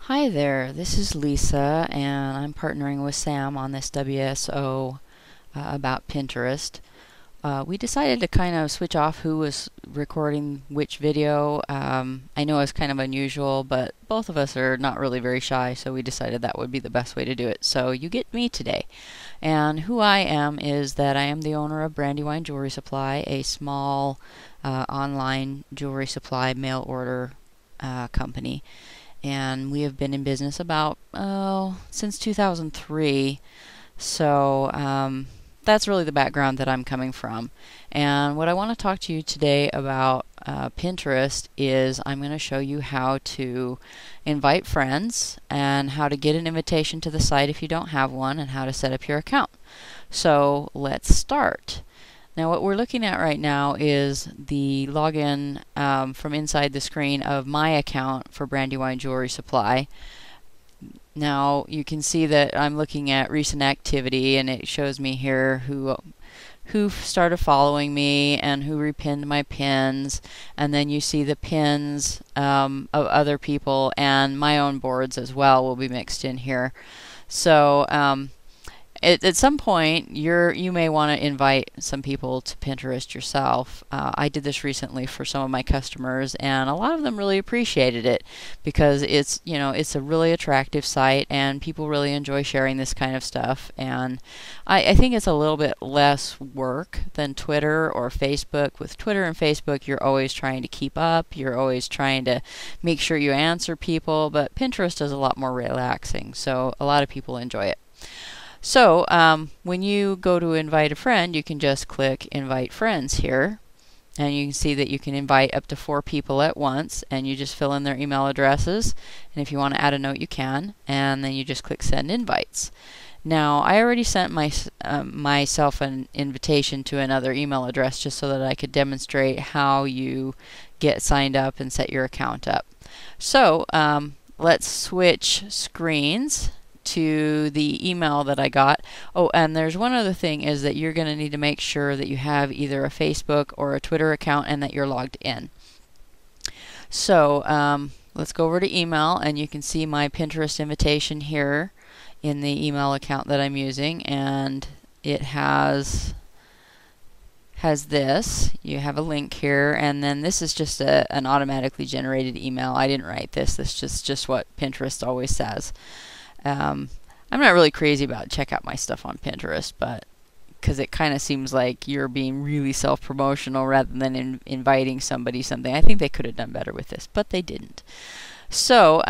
Hi there, this is Lisa, and I'm partnering with Sam on this WSO about Pinterest. We decided to kind of switch off who was recording which video. I know it's kind of unusual, but both of us are not really very shy, so we decided that would be the best way to do it. So you get me today. And who I am is that I am the owner of Brandywine Jewelry Supply, a small online jewelry supply mail order company. And we have been in business about since 2003. So that's really the background that I'm coming from. And what I want to talk to you today about Pinterest is I'm going to show you how to invite friends and how to get an invitation to the site if you don't have one, and how to set up your account. So let's start. Now what we're looking at right now is the login from inside the screen of my account for Brandywine Jewelry Supply. Now you can see that I'm looking at recent activity, and it shows me here who started following me and who repinned my pins, and then you see the pins of other people, and my own boards as well will be mixed in here. So at some point, you may want to invite some people to Pinterest yourself. I did this recently for some of my customers, and a lot of them really appreciated it because it's a really attractive site, and people really enjoy sharing this kind of stuff. And I think it's a little bit less work than Twitter or Facebook. With Twitter and Facebook, you're always trying to keep up. You're always trying to make sure you answer people, but Pinterest is a lot more relaxing, so a lot of people enjoy it. So when you go to invite a friend, you can just click invite friends here, and you can see that you can invite up to 4 people at once, and you just fill in their email addresses, and if you want to add a note you can, and then you just click send invites. Now I already sent myself an invitation to another email address just so that I could demonstrate how you get signed up and set your account up. So let's switch screens to the email that I got. Oh, and there's one other thing, is that you're going to need to make sure that you have either a Facebook or a Twitter account and that you're logged in. So let's go over to email, and you can see my Pinterest invitation here in the email account that I'm using, and it has this. You have a link here, and then this is just an automatically generated email. I didn't write this. This is just what Pinterest always says. I'm not really crazy about check out my stuff on Pinterest, but because it kind of seems like you're being really self-promotional rather than inviting somebody something. I think they could have done better with this, but they didn't. So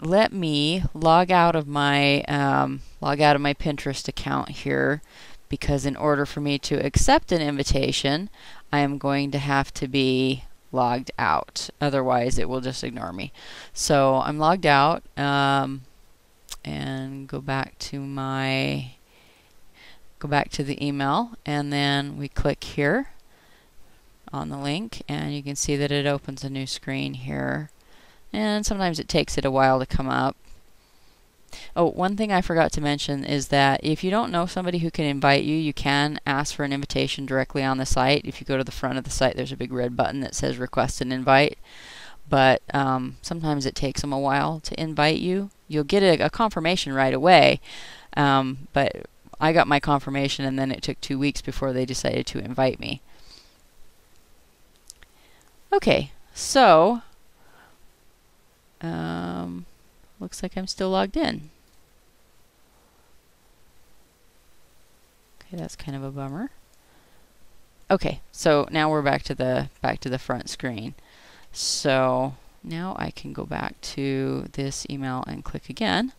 let me log out of my Pinterest account here, because in order for me to accept an invitation, I am going to have to be logged out. Otherwise it will just ignore me. So I'm logged out, and go back to the email, and then we click here on the link, and you can see that it opens a new screen here, and sometimes it takes it a while to come up. Oh, one thing I forgot to mention is that if you don't know somebody who can invite you, you can ask for an invitation directly on the site. If you go to the front of the site, there's a big red button that says request an invite. But sometimes it takes them a while to invite you. You'll get a confirmation right away, but I got my confirmation, and then it took 2 weeks before they decided to invite me. Okay, so looks like I'm still logged in. Okay, that's kind of a bummer. Okay, so now we're back to the front screen. So now I can go back to this email and click again.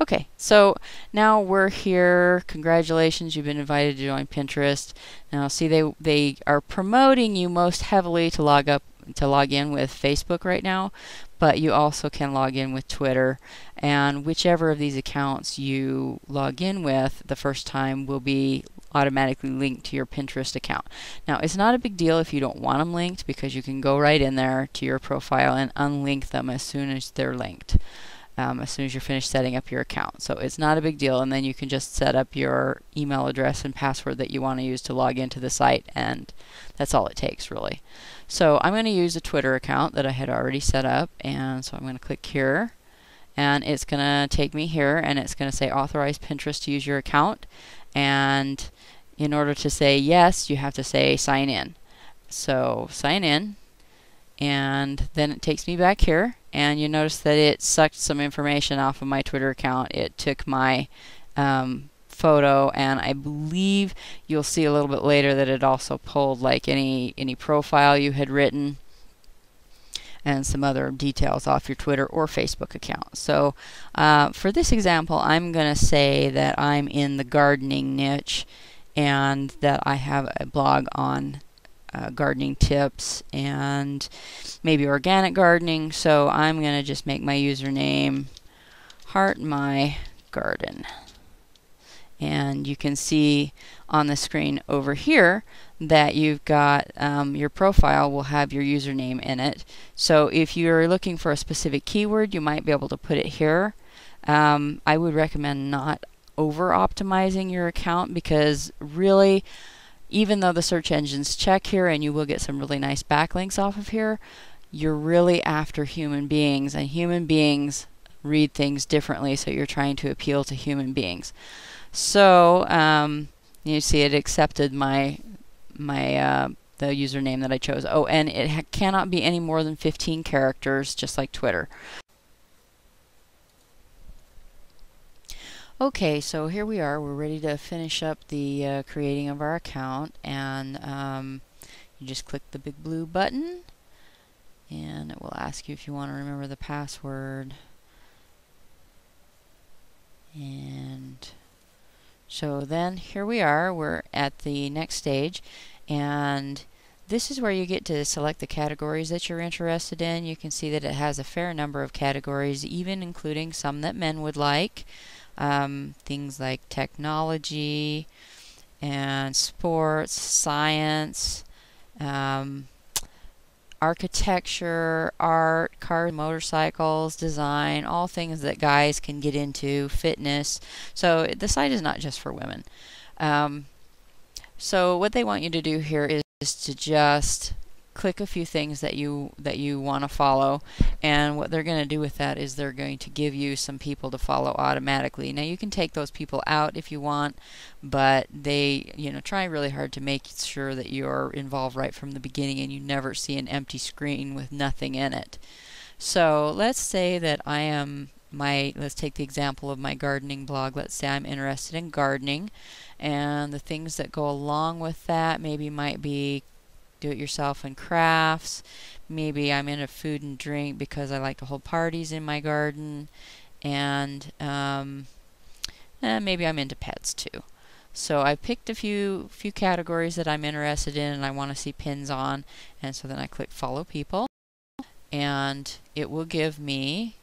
Okay, so now we're here. Congratulations, you've been invited to join Pinterest. Now see, they are promoting you most heavily to log in with Facebook right now, but you also can log in with Twitter, and whichever of these accounts you log in with the first time will be automatically linked to your Pinterest account. Now it's not a big deal if you don't want them linked, because you can go right in there to your profile and unlink them as soon as they're linked. as soon as you're finished setting up your account. So it's not a big deal, and then you can just set up your email address and password that you want to use to log into the site, and that's all it takes really. So I'm going to use a Twitter account that I had already set up, and so I'm going to click here, and it's going to take me here, and it's going to say authorize Pinterest to use your account, and in order to say yes, you have to say sign in. So sign in, and then it takes me back here, and you notice that it sucked some information off of my Twitter account. It took my photo, and I believe you'll see a little bit later that it also pulled like any profile you had written and some other details off your Twitter or Facebook account. So for this example, I'm going to say that I'm in the gardening niche and that I have a blog on gardening tips and maybe organic gardening. So I'm going to just make my username Heart My Garden. And you can see on the screen over here that you've got your profile will have your username in it. So if you're looking for a specific keyword, you might be able to put it here. I would recommend not over optimizing your account, because really, even though the search engines check here and you will get some really nice backlinks off of here, you're really after human beings, and human beings read things differently, so you're trying to appeal to human beings. So you see it accepted the username that I chose. Oh, and it cannot be any more than 15 characters, just like Twitter. Okay, so here we are. We're ready to finish up the creating of our account, and you just click the big blue button, and it will ask you if you want to remember the password. And so then here we are. We're at the next stage, and this is where you get to select the categories that you're interested in. You can see that it has a fair number of categories, even including some that men would like. Things like technology and sports, science, architecture, art, cars, motorcycles, design, all things that guys can get into, fitness. So the site is not just for women. So what they want you to do here is to just click a few things that you want to follow, and what they're going to do with that is they're going to give you some people to follow automatically. Now you can take those people out if you want, but they try really hard to make sure that you're involved right from the beginning and you never see an empty screen with nothing in it. So let's say that I am let's take the example of my gardening blog. Let's say I'm interested in gardening, and the things that go along with that maybe might be do-it-yourself and crafts. Maybe I'm into food and drink because I like to hold parties in my garden, and maybe I'm into pets too. So I picked a few categories that I'm interested in and I want to see pins on, and so then I click follow people, and it will give me,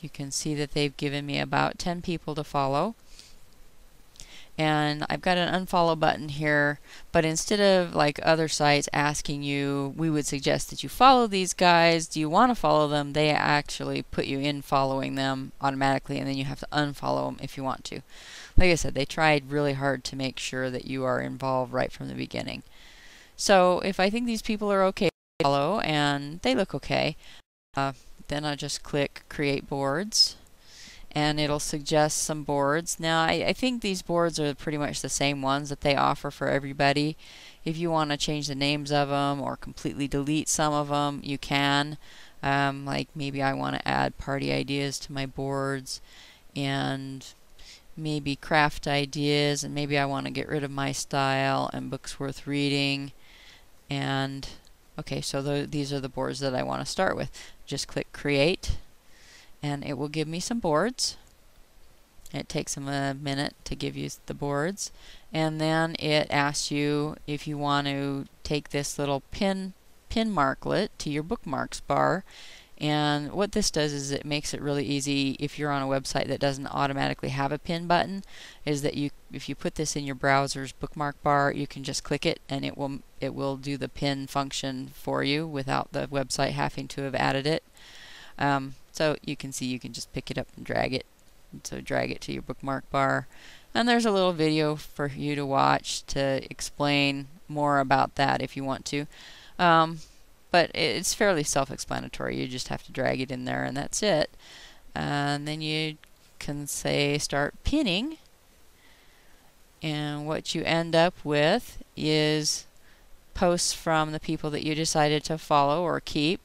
you can see that they've given me about 10 people to follow. And I've got an unfollow button here, but instead of like other sites asking you, we would suggest that you follow these guys, do you want to follow them, they actually put you in following them automatically, and then you have to unfollow them if you want to. Like I said, they tried really hard to make sure that you are involved right from the beginning. So if I think these people are okay to follow and they look okay, then I just click create boards, and it'll suggest some boards. Now I think these boards are pretty much the same ones that they offer for everybody. If you want to change the names of them or completely delete some of them, you can. Like maybe I want to add party ideas to my boards, and maybe craft ideas, and maybe I want to get rid of my style and books worth reading. And okay, so these are the boards that I want to start with. Just click create, and it will give me some boards. It takes them a minute to give you the boards, and then it asks you if you want to take this little pin marklet to your bookmarks bar. And what this does is it makes it really easy if you're on a website that doesn't automatically have a pin button, is that if you put this in your browser's bookmark bar, you can just click it and it will do the pin function for you without the website having to have added it. So you can see you can just pick it up and drag it. And so drag it to your bookmark bar. And there's a little video for you to watch to explain more about that if you want to. But it's fairly self-explanatory. You just have to drag it in there and that's it. And then you can say start pinning. And what you end up with is posts from the people that you decided to follow or keep.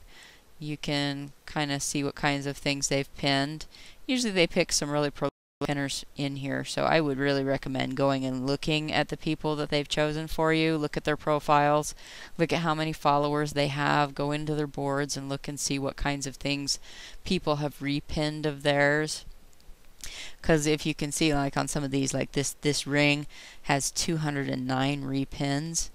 You can kind of see what kinds of things they've pinned. Usually they pick some really prolific pinners in here, so I would really recommend going and looking at the people that they've chosen for you. Look at their profiles, look at how many followers they have, go into their boards and look and see what kinds of things people have repinned of theirs. Because if you can see, like on some of these, like this ring has 209 repins.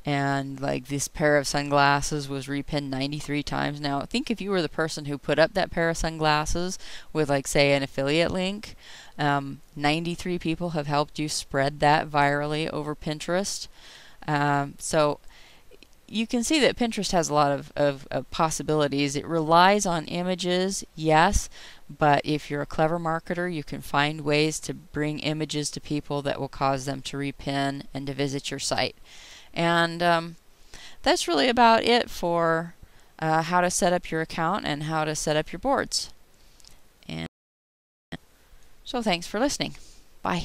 And like this pair of sunglasses was repinned 93 times. Now think if you were the person who put up that pair of sunglasses with, like, say, an affiliate link, 93 people have helped you spread that virally over Pinterest. So you can see that Pinterest has a lot of possibilities. It relies on images, yes, but if you're a clever marketer, you can find ways to bring images to people that will cause them to repin and to visit your site. And that's really about it for how to set up your account and how to set up your boards. And so thanks for listening. Bye.